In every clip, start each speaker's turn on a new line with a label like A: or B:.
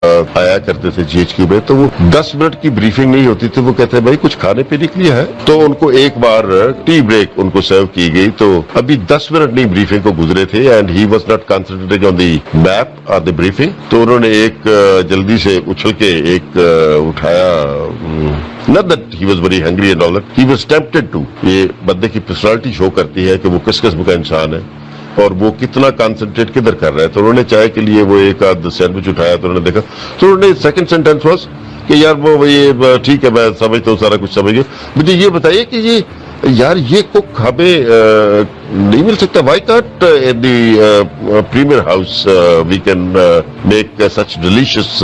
A: آیا کرتے تھے GHQ میں، تو وہ 10 منٹ کی بریفنگ نہیں ہوتی تھی، وہ کہتے ہیں بھائی کچھ کھانے پینے کے لیے ہے، تو ان کو ایک بار ٹی بریک ان کو سرو کی گئی، تو ابھی 10 منٹ نہیں بریفنگ کو گزرے تھے، and he was not concentrating on the map on the briefing, تو انہوں نے ایک جلدی سے اچھل کے ایک اٹھایا، not that he was very hungry and all that, he was tempted to. یہ بندے کی پرسنالٹی شو کرتی ہے کہ وہ کس قسم کا انسان ہے اور وہ کتنا کانسنٹریٹ کدھر کر رہا ہے، تو انہوں نے چائے کے لیے وہ ایک آدھ سینڈوچ اٹھایا، تو انہوں نے دیکھا، تو انہوں نے سیکنڈ سینٹینس واز کہ یار وہ یہ ٹھیک ہے میں سمجھتا ہوں سارا کچھ سمجھ گیا، مجھے یہ بتائیے کہ یہ کک ہمیں نہیں مل سکتا، why can't in the premier house we can make such delicious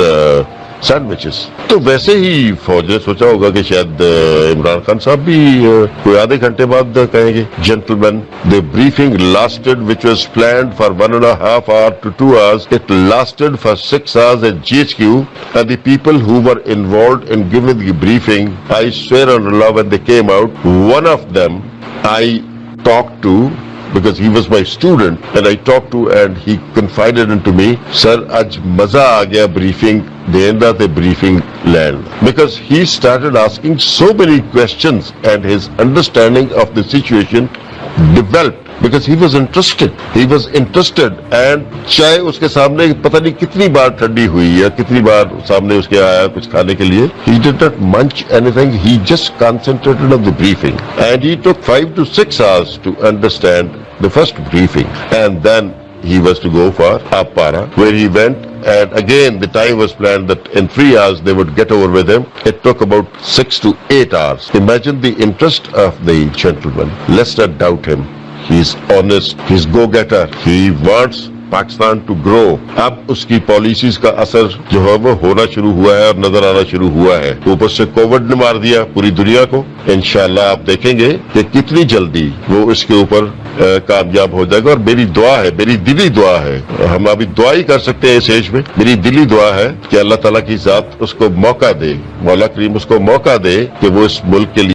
A: sandwiches. تو ویسے ہی فوج نے سوچا ہوگا کہ شاید عمران خان صاحب بھی کوئی آدھے گھنٹے بعد کہیں گے gentleman the briefing lasted, which was planned for 1.5 hours to 2 hours, it lasted for 6 hours at GHQ, and the people who were involved in giving the briefing, I swear on Allah, when they came out, one of them I talked to because he was my student, and I talked to and he confided into me, sir aaj maza aa gaya briefing denda te briefing land, because he started asking so many questions and his understanding of the situation developed because he was interested and چائے اس کے سامنے پتہ نہیں کتنی بار ٹھنڈی ہوئی ہے، کتنی بار سامنے اس کے آیا کچھ کھانے کے لیے، he did not munch anything, he just concentrated on the briefing, and he took 5 to 6 hours to understand the first briefing, and then he was to go for Appara, where he went, and again the time was planned that in 3 hours they would get over with him. It took about 6 to 8 hours. Imagine the interest of the gentleman. Let's not doubt him. He's honest, he's go-getter, he wants Pakistan to grow. اب اس کی policies کا اثر جو ہے وہ ہونا شروع ہوا ہے اور نظر آنا شروع ہوا ہے. اوپر سے کووڈ نے مار دیا پوری دنیا کو. انشاءاللہ آپ دیکھیں گے کہ کتنی جلدی وہ اس کے اوپر کامیاب ہو جائے گا. اور میری دعا ہے, میری دلی دعا ہے, ہم ابھی دعا ہی کر سکتے ہیں اس ایج میں, میری دلی دعا ہے کہ اللہ تعالیٰ کی ذات اس کو موقع دے, مولا کریم اس کو موقع دے کہ وہ اس ملک کے لیے